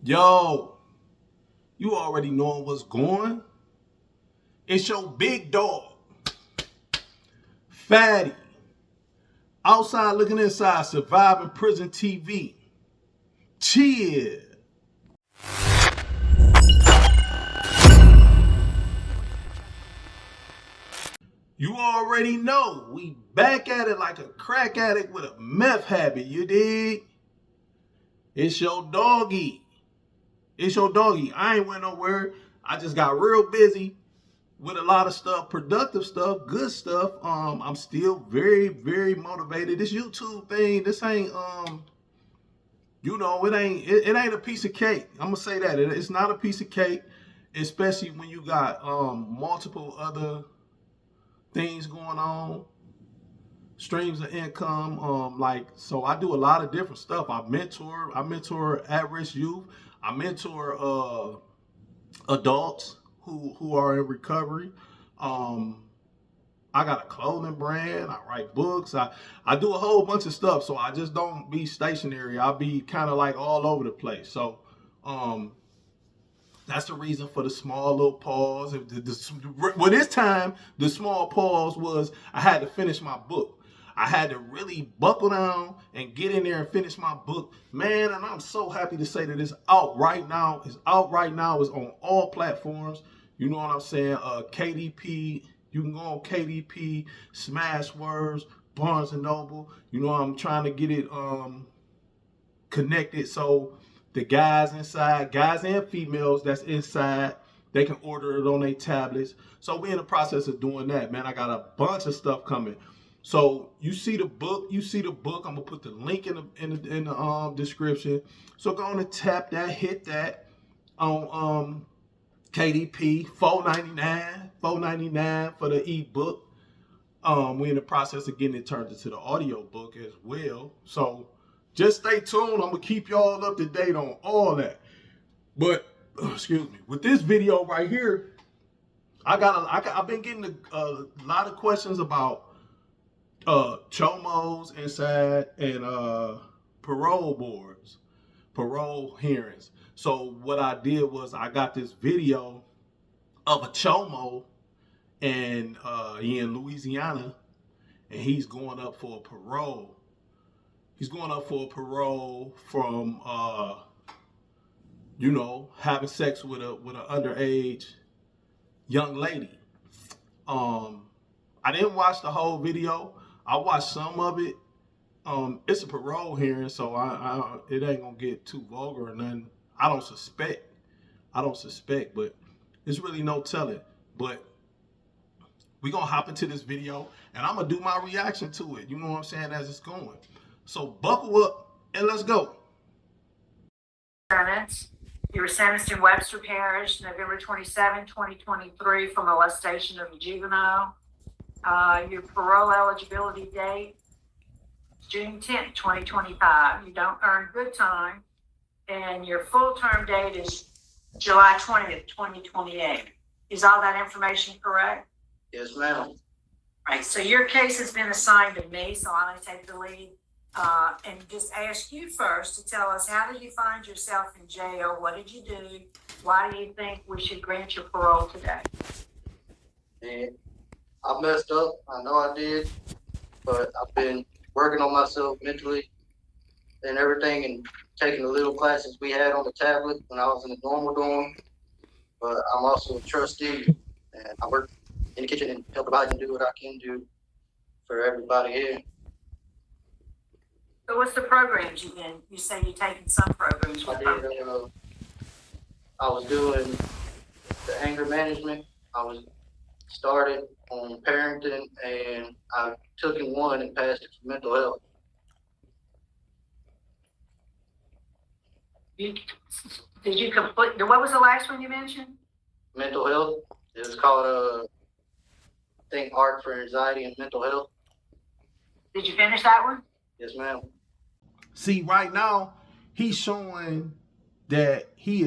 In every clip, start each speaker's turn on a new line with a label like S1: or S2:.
S1: Yo, you already knowing what's going. It's your big dog, Fatty, outside looking inside, surviving prison TV. Cheers. You already know we back at it like a crack addict with a meth habit, you dig? It's your doggy. It's your doggy. I ain't went nowhere. I just got real busy with a lot of stuff, productive stuff, good stuff. I'm still very, very motivated. This YouTube thing, this ain't it ain't a piece of cake. I'm gonna say that. It's not a piece of cake, especially when you got multiple other things going on, streams of income. So I do a lot of different stuff. I mentor at-risk youth. I mentor adults who are in recovery. I got a clothing brand. I write books. I do a whole bunch of stuff. So I just don't be stationary. I'll be kind of like all over the place. So that's the reason for the small little pause. Well, this time the small pause was I had to finish my book. I had to really buckle down and get in there and finish my book, man. And I'm so happy to say that it's out right now. It's out right now. It's on all platforms. You know what I'm saying? KDP. You can go on KDP, Smashwords, Barnes and Noble. You know I'm trying to get it connected so the guys inside, guys and females that's inside, they can order it on their tablets. So we're in the process of doing that, man. I got a bunch of stuff coming. So you see the book. I'm gonna put the link in the description. So go on and tap that, hit that on KDP, $4.99 for the ebook. We're in the process of getting it turned into the audio book as well. So just stay tuned. I'm gonna keep y'all up to date on all that. But excuse me, with this video right here, I've been getting a lot of questions about CHOMOs inside and parole boards, parole hearings. So what I did was I got this video of a CHOMO and he in Louisiana, and he's going up for a parole. He's going up for a parole from having sex with an underage young lady. I didn't watch the whole video. I watched some of it. It's a parole hearing, so it ain't gonna get too vulgar or nothing. I don't suspect, but there's really no telling. But we gonna hop into this video, and I'm gonna do my reaction to it. You know what I'm saying, as it's going. So buckle up and let's go.
S2: You were sentenced in Webster Parish, November 27, 2023, for molestation of a juvenile. Your parole eligibility date, June 10th, 2025. You don't earn good time. And your full term date is July 20th, 2028. Is all that information correct?
S3: Yes, ma'am.
S2: Right. So your case has been assigned to me, so I'm going to take the lead. And just ask you first to tell us, how did you find yourself in jail? What did you do? Why do you think we should grant your parole today?
S3: And I messed up. I know I did, but I've been working on myself mentally and everything, and taking the little classes we had on the tablet when I was in the normal dorm. But I'm also a trustee, and I work in the kitchen and help everybody and do what I can do for everybody here.
S2: So what's the programs you've been? You say you're taking some programs.
S3: I was doing the anger management. I was started on parenting, and I took in one and passed it for mental health.
S2: Did you complete? What was the last one you mentioned?
S3: Mental health. It was called I think Art for Anxiety and Mental Health.
S2: Did you finish that one?
S3: Yes, ma'am.
S1: See, right now he's showing that he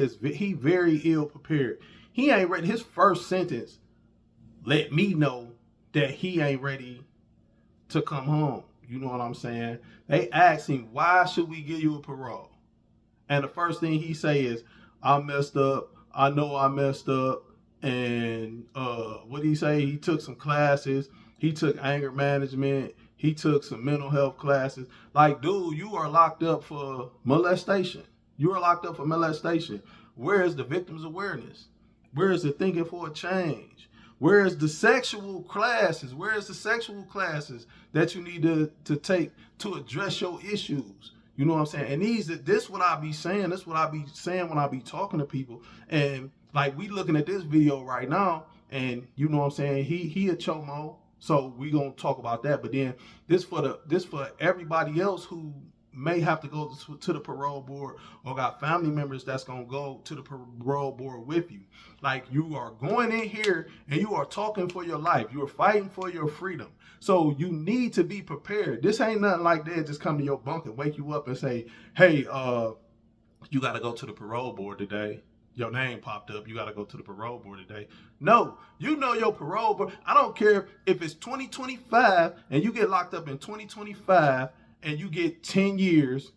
S1: very ill prepared. He ain't ready. His first sentence let me know that he ain't ready to come home. You know what I'm saying? They asked him, why should we give you a parole? And the first thing he say is, I messed up. I know I messed up. And what did he say? He took some classes. He took anger management. He took some mental health classes. Like, dude, you are locked up for molestation. You are locked up for molestation. Where is the victim's awareness? Where is the thinking for a change? Where is the sexual classes? Where is the sexual classes that you need to take to address your issues? You know what I'm saying? And this what I be saying. This what I be saying when I be talking to people. And like we looking at this video right now, and you know what I'm saying? He a chomo, so we gonna talk about that. But then this for everybody else who may have to go to the parole board or got family members that's gonna go to the parole board with you. Like, you are going in here and you are talking for your life. You are fighting for your freedom. So you need to be prepared. This ain't nothing like they just come to your bunk and wake you up and say, hey, you got to go to the parole board today. Your name popped up. You got to go to the parole board today. No, you know your parole board. I don't care if it's 2025 and you get locked up in 2025 and you get 10 years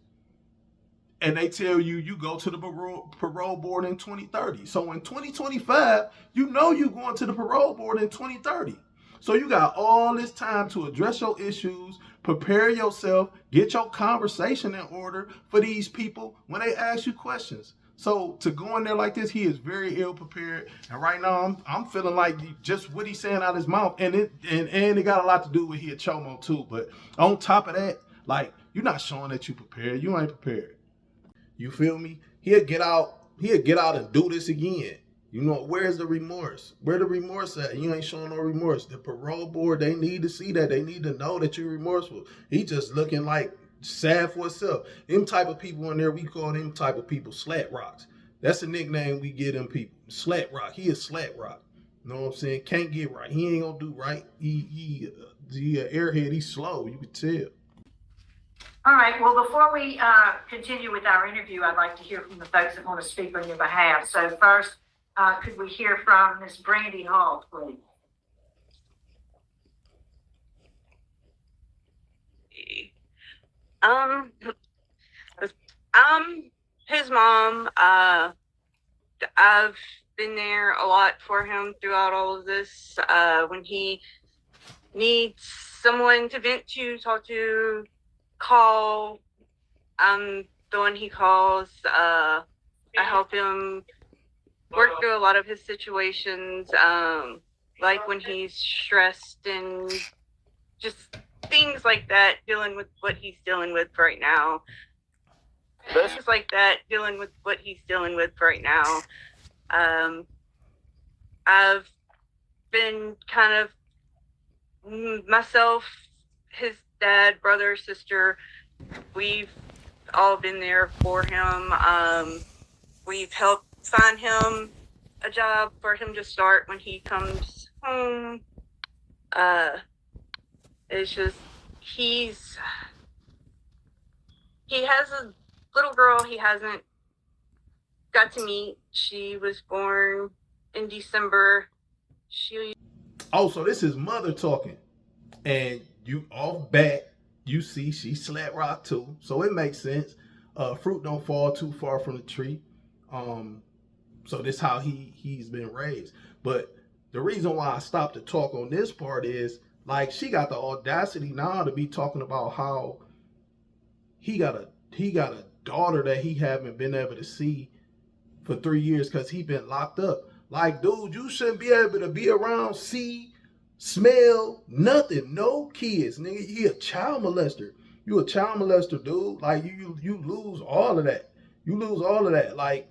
S1: and they tell you you go to the parole board in 2030. So in 2025, you know you going to the parole board in 2030. So you got all this time to address your issues, prepare yourself, get your conversation in order for these people when they ask you questions. So to go in there like this, he is very ill prepared. And right now, I'm feeling like just what he's saying out of his mouth, and it got a lot to do with he a chomo too. But on top of that, like, you're not showing that you prepared. You ain't prepared. You feel me? He'll get out and do this again. You know, where's the remorse? Where the remorse at? You ain't showing no remorse. The parole board, they need to see that. They need to know that you're remorseful. He just looking like sad for himself. Them type of people in there, we call them type of people slat rocks. That's the nickname we give them people. Slat rock. He is slat rock. You know what I'm saying? Can't get right. He ain't gonna do right. He airhead. He's slow. You can tell.
S2: All right, well, before we continue with our interview, I'd like to hear from the folks that want to speak on your behalf. So first, could we hear from Ms. Brandy Hall, please?
S4: I'm his mom. I've been there a lot for him throughout all of this. When he needs someone to vent to, talk to, call, I'm the one he calls. I help him work through a lot of his situations, like when he's stressed and just things like that, dealing with what he's dealing with right now. Things like that, dealing with what he's dealing with right now. I've been kind of myself, his dad, brother, sister, we've all been there for him. We've helped find him a job for him to start when he comes home. It's just, he has a little girl he hasn't got to meet. She was born in December.
S1: Oh, so this is mother talking. And you off bat, you see she slat rock too. So it makes sense. Fruit don't fall too far from the tree. So this how he's been raised. But the reason why I stopped to talk on this part is, like, she got the audacity now to be talking about how he got a daughter that he haven't been able to see for 3 years because he been locked up. Like, dude, you shouldn't be able to be around, see, smell, nothing, no kids, nigga. He a child molester. You a child molester, dude. Like, you lose all of that. You lose all of that. Like,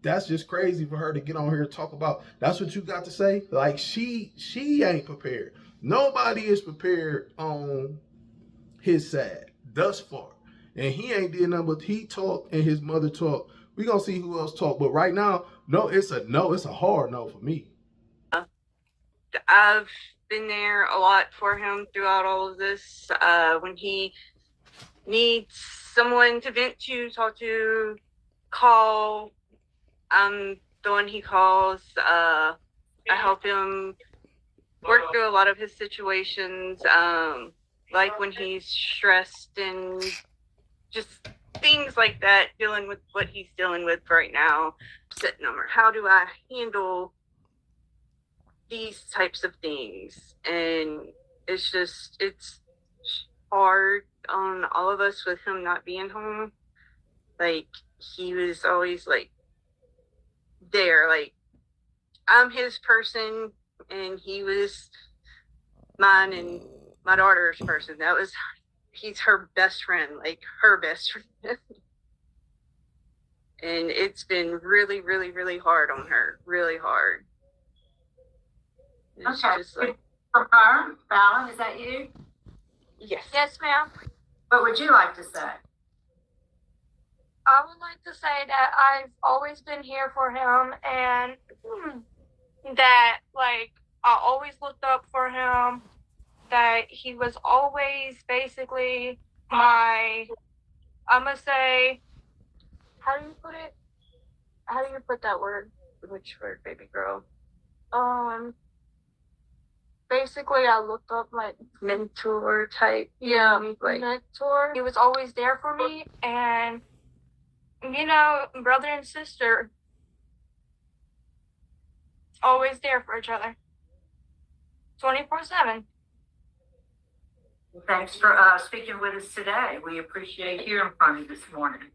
S1: that's just crazy for her to get on here and talk about. That's what you got to say? Like, she ain't prepared. Nobody is prepared on his side thus far. And he ain't did nothing but he talk and his mother talk. We gonna see who else talk. But right now, it's a hard no for me.
S4: I've been there a lot for him throughout all of this. When he needs someone to vent to, talk to, call, I'm the one he calls. I help him work through a lot of his situations, like when he's stressed and just things like that, dealing with what he's dealing with right now. Sitting over, how do I handle these types of things? And it's hard on all of us with him not being home. Like, he was always like there, like I'm his person and he was mine and my daughter's person. He's her best friend, like her best friend. And it's been really, really, really hard on her. Really hard. It's
S2: Okay.
S4: just like,
S2: From her, Fallon, is that you?
S4: yes.
S5: Yes, ma'am.
S2: What would you like to say?
S5: I would like to say that I've always been here for him and that, like, I always looked up for him, that he was always basically I'm gonna say, how do you put it? How do you put that word?
S4: Which word, baby girl?
S5: Basically, I looked up like
S4: Mentor type.
S5: yeah,
S4: Like,
S5: mentor. He was always there for me, and you know, brother and sister, always there for each other, 24/7.
S2: Thanks for speaking with us today. We appreciate hearing from you this morning.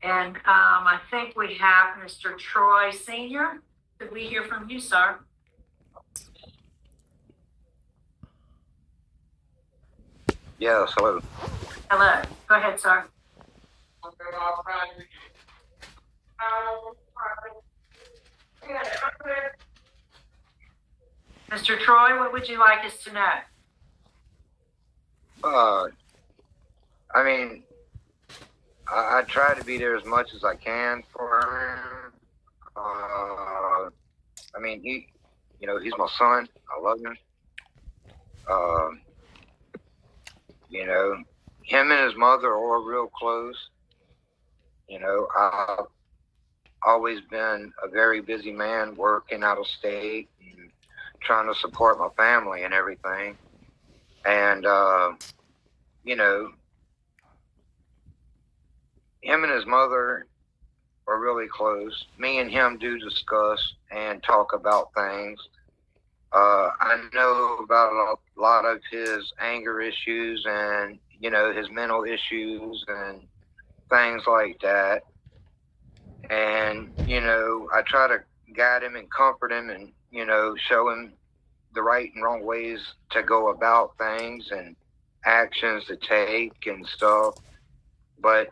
S2: And I think we have Mr. Troy Sr. Could we hear from you, sir?
S6: Yes, hello.
S2: Hello. Go ahead, sir. Mr. Troy, what would you like us to know?
S6: I mean, I try to be there as much as I can for him. I mean, he's my son. I love him. Him and his mother are real close. I've always been a very busy man, working out of state and trying to support my family and everything. And, him and his mother are really close. Me and him do discuss and talk about things. I know about a lot of his anger issues and, his mental issues and things like that. And, I try to guide him and comfort him and, show him the right and wrong ways to go about things and actions to take and stuff. But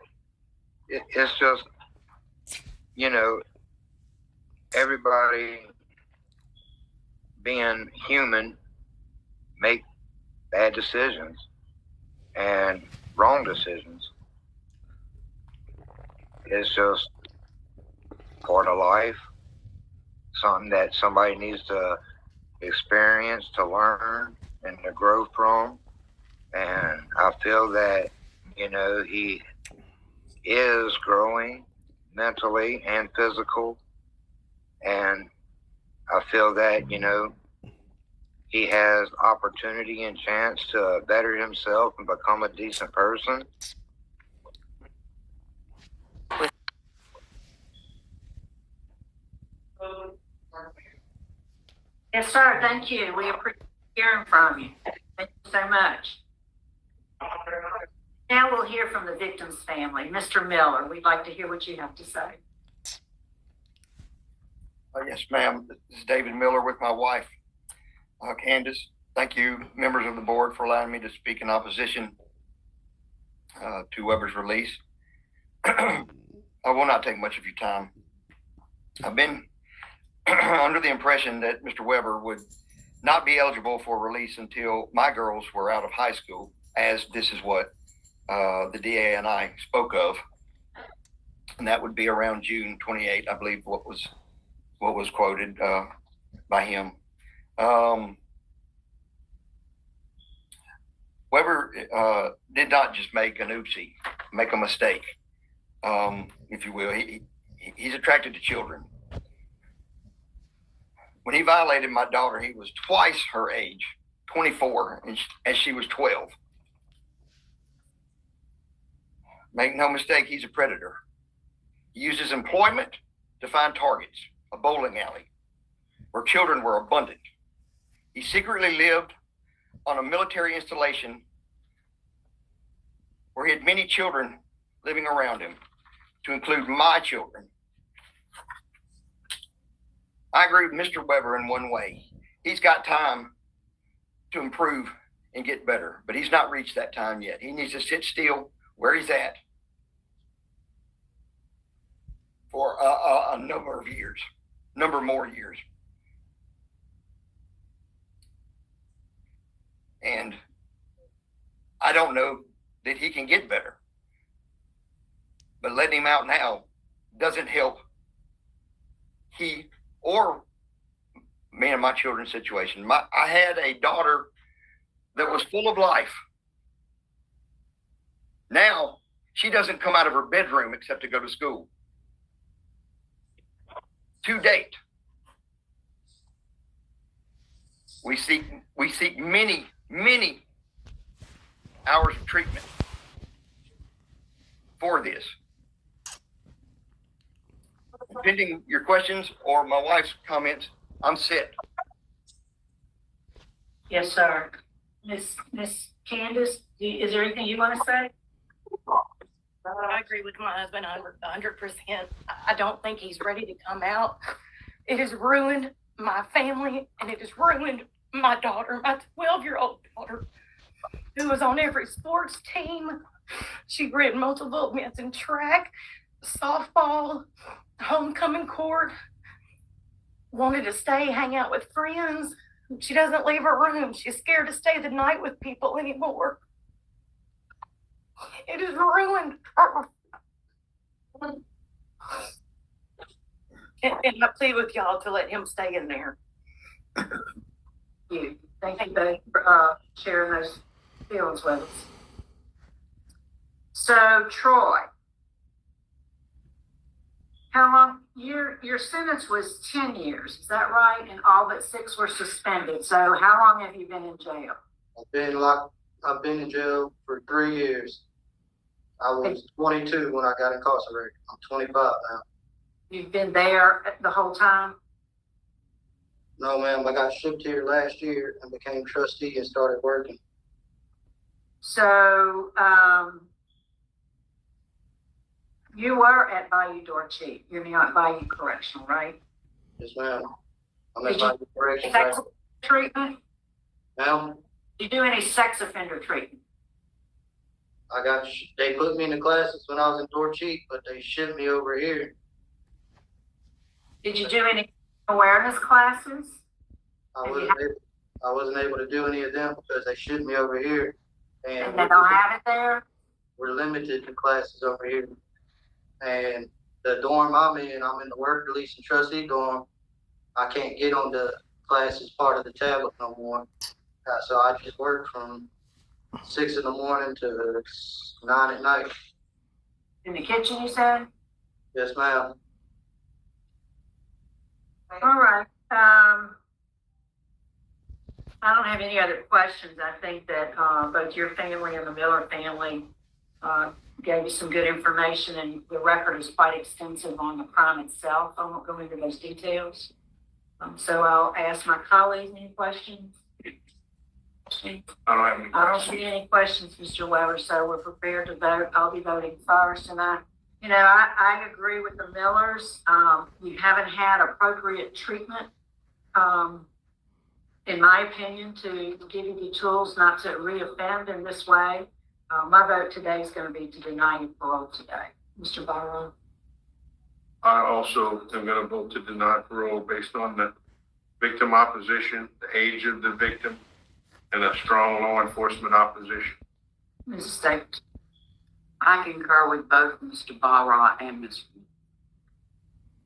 S6: it's just, everybody being human make bad decisions and wrong decisions. It's just part of life, something that somebody needs to experience, to learn, and to grow from. And I feel that, he is growing mentally and physical. And I feel that, he has opportunity and chance to better himself and become a decent person.
S2: Yes, sir. Thank you. We appreciate hearing from you. Thank you so much. Now we'll hear from the victim's family. Mr. Miller, we'd like to hear what you have to say.
S7: Yes, ma'am. This is David Miller with my wife, Candace. Thank you, members of the board, for allowing me to speak in opposition to Weber's release. I will not take much of your time. I've been under the impression that Mr. Weber would not be eligible for release until my girls were out of high school, as this is what the DA and I spoke of, and that would be around June 28, I believe, what was quoted by him. Weber did not just make an oopsie, make a mistake, if you will. He's attracted to children. When he violated my daughter, he was twice her age, 24, and she was 12. Make no mistake, he's a predator. He uses employment to find targets, a bowling alley where children were abundant. He secretly lived on a military installation where he had many children living around him, to include my children. I agree with Mr. Weber in one way. He's got time to improve and get better, but he's not reached that time yet. He needs to sit still where he's at for a number more years. And I don't know that he can get better, but letting him out now doesn't help he or me and my children's situation. I had a daughter that was full of life. Now she doesn't come out of her bedroom except to go to school. To date, we seek many hours of treatment for this. Pending your questions or my wife's comments, I'm set.
S2: Yes, sir. Miss Candace, is there anything you want to say?
S8: I agree with my husband 100%. I don't think he's ready to come out. It has ruined my family, and it has ruined my daughter, my 12-year-old daughter, who was on every sports team. She ran multiple events in track, softball, homecoming court, wanted to stay, hang out with friends. She doesn't leave her room. She's scared to stay the night with people anymore. It has ruined her. And I plead with y'all to let him stay in there.
S2: Thank you both for sharing those feelings with us. So, Troy, how long? Your sentence was 10 years, is that right? And all but 6 were suspended. So, how long have you been in jail?
S3: I've been in jail for 3 years. I was 22 when I got incarcerated. I'm 25 now.
S2: You've been there the whole time?
S3: No, ma'am. I got shipped here last year and became trustee and started working.
S2: So, you were at Bayou Dorcheat. You're not Bayou Correctional, right?
S3: Yes, ma'am. I'm
S2: Did
S3: at
S2: you-
S3: my corrections.
S2: Sex treatment?
S3: Ma'am,
S2: Did you do any sex offender treatment?
S3: they put me in the classes when I was in Dorcheat, but they shipped me over here.
S2: Did you do any awareness classes?
S3: I wasn't able to do any of them because they shipped me over here.
S2: And they don't have it there?
S3: We're limited to classes over here. And the dorm I'm in the work release and trustee dorm. I can't get on the classes part of the tablet no more. So I just work from 6 in the morning to 9 at night.
S2: In the kitchen, you said?
S3: Yes, ma'am.
S2: All right. I don't have any other questions. I think that both your family and the Miller family gave you some good information, and the record is quite extensive on the crime itself. I won't go into those details. So I'll ask my colleagues any questions.
S9: I don't have any questions.
S2: I don't see any questions, Mr. Weber, so we're prepared to vote. I'll be voting first, and I agree with the Millers. You haven't had appropriate treatment, in my opinion, to give you the tools not to reoffend in this way. My vote today is going to be to deny you parole today. Mr. Barrow?
S9: I also am going to vote to deny parole based on the victim opposition, the age of the victim, and a strong law enforcement opposition.
S2: Mrs. Stapleton?
S10: I concur with both Mr. Barra and Ms.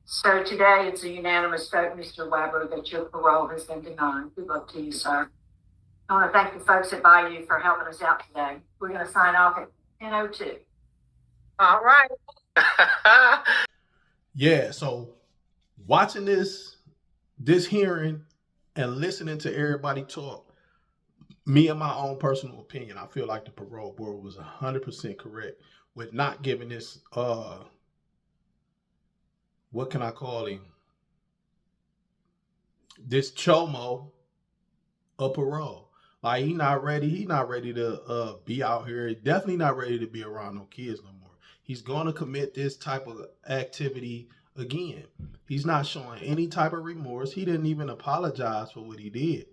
S2: So today it's a unanimous vote, Mr. Weber, that your parole has been denied. Good luck to you, sir. I want to thank the folks at Bayou for helping us out today. We're going to sign off at 10:02.
S10: All right.
S1: Yeah, so watching this hearing and listening to everybody talk, me and my own personal opinion, I feel like the parole board was 100% correct with not giving this what can I call him? This CHOMO a parole. Like he not ready to be out here. Definitely not ready to be around no kids no more. He's gonna commit this type of activity again. He's not showing any type of remorse. He didn't even apologize for what he did.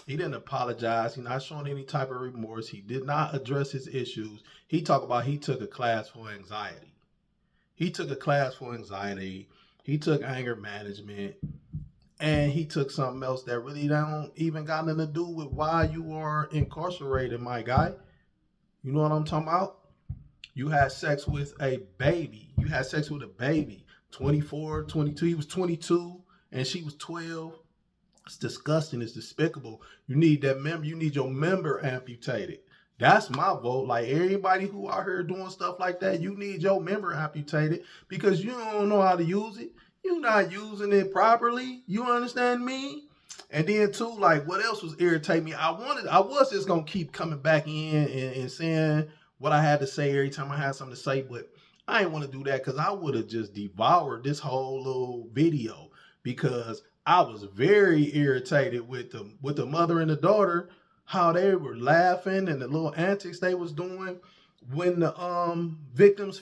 S1: He didn't apologize. He's not showing any type of remorse. He did not address his issues. He talked about he took a class for anxiety. He took a class for anxiety. He took anger management. And he took something else that really don't even got nothing to do with why you are incarcerated, my guy. You know what I'm talking about? You had sex with a baby. You had sex with a baby. 24, 22. He was 22 and she was 12. It's disgusting. It's despicable. You need that member. You need your member amputated. That's my vote. Like everybody who out here doing stuff like that, you need your member amputated because you don't know how to use it. You're not using it properly. You understand me? And then too, like what else was irritating me? I was just gonna keep coming back in and saying what I had to say every time I had something to say, but I didn't want to do that because I would have just devoured this whole little video because I was very irritated with the mother and the daughter, how they were laughing and the little antics they was doing when the victims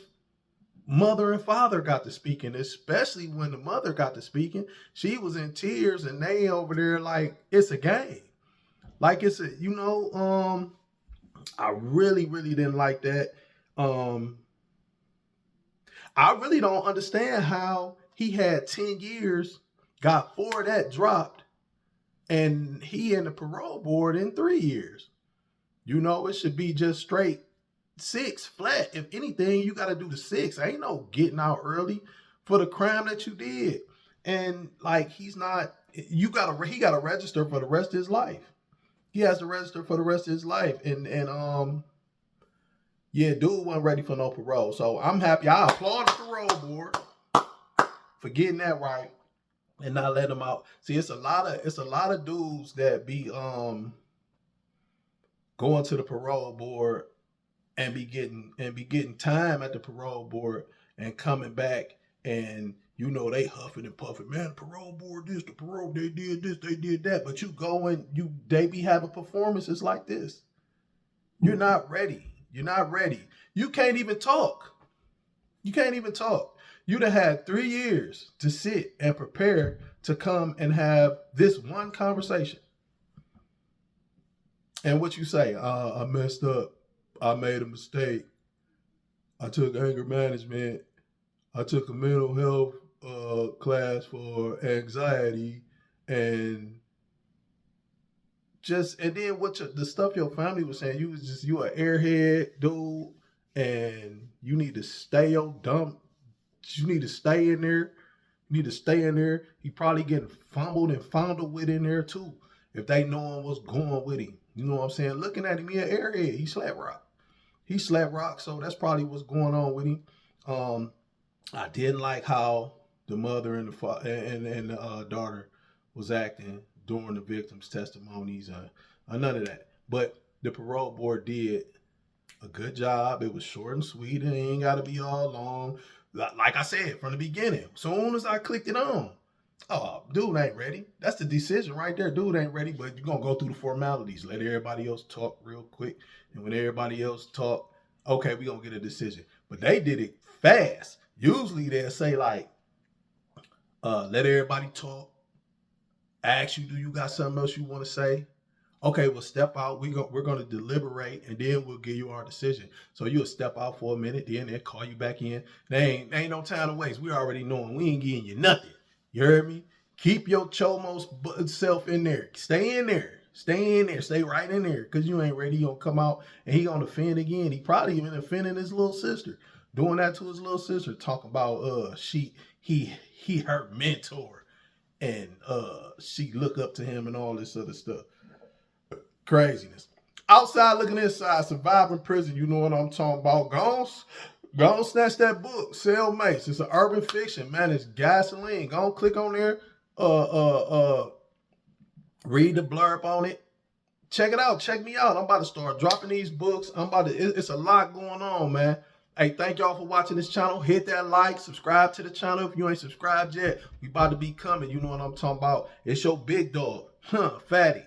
S1: mother and father got to speaking, especially when the mother got to speaking. She was in tears and they over there like it's a game. Like it's a, I really, really didn't like that. I really don't understand how he had 10 years, got 4 that dropped, and he in the parole board in 3 years. It should be just straight 6 flat. If anything, you got to do the 6. Ain't no getting out early for the crime that you did. And like he got to register for the rest of his life. He has to register for the rest of his life. And yeah, dude wasn't ready for no parole. So I'm happy. I applaud the parole board for getting that right and not letting him out. See, it's a lot of dudes that be going to the parole board and be getting time at the parole board and coming back and they huffing and puffing. Man, the parole board this, the parole, they did this, they did that. But you go and they be having performances like this. You're not ready. You're not ready. You can't even talk. You can't even talk. You'd have had 3 years to sit and prepare to come and have this one conversation. And what you say, I messed up. I made a mistake. I took anger management. I took a mental health class for anxiety, and then the stuff your family was saying, you an airhead dude, and you need to stay your dumb. You need to stay in there. You need to stay in there. He probably getting fumbled and fondled with in there too. If they knowing what's going with him, you know what I'm saying? Looking at him, he an airhead. He slapped rock. So that's probably what's going on with him. I didn't like how the mother and the daughter was acting during the victims' testimonies. None of that. But the parole board did a good job. It was short and sweet. It ain't got to be all long. Like I said from the beginning, soon as I clicked it on, oh, dude ain't ready. That's the decision right there. Dude ain't ready, but you're going to go through the formalities. Let everybody else talk real quick. And when everybody else talk, okay, we're going to get a decision. But they did it fast. Usually they'll say like, let everybody talk. Ask you, do you got something else you want to say? Okay, well, step out. We're going to deliberate, and then we'll give you our decision. So you'll step out for a minute, then they'll call you back in. They ain't no time to waste. We already knowing. We ain't getting you nothing. You heard me? Keep your CHOMO self in there. Stay in there. Stay in there. Stay right in there, because you ain't ready. He going to come out, and he going to offend again. He probably even offending his little sister. Doing that to his little sister. Talking about he her mentor, and she look up to him and all this other stuff. Craziness. Outside looking inside, surviving prison. You know what I'm talking about. Go on, snatch that book, Cellmates. It's an urban fiction, man. It's gasoline. Go on, click on there. Read the blurb on it. Check it out. Check me out. I'm about to start dropping these books. It's a lot going on, man. Hey, thank y'all for watching this channel. Hit that like, subscribe to the channel if you ain't subscribed yet. We about to be coming. You know what I'm talking about. It's your big dog, Fatty.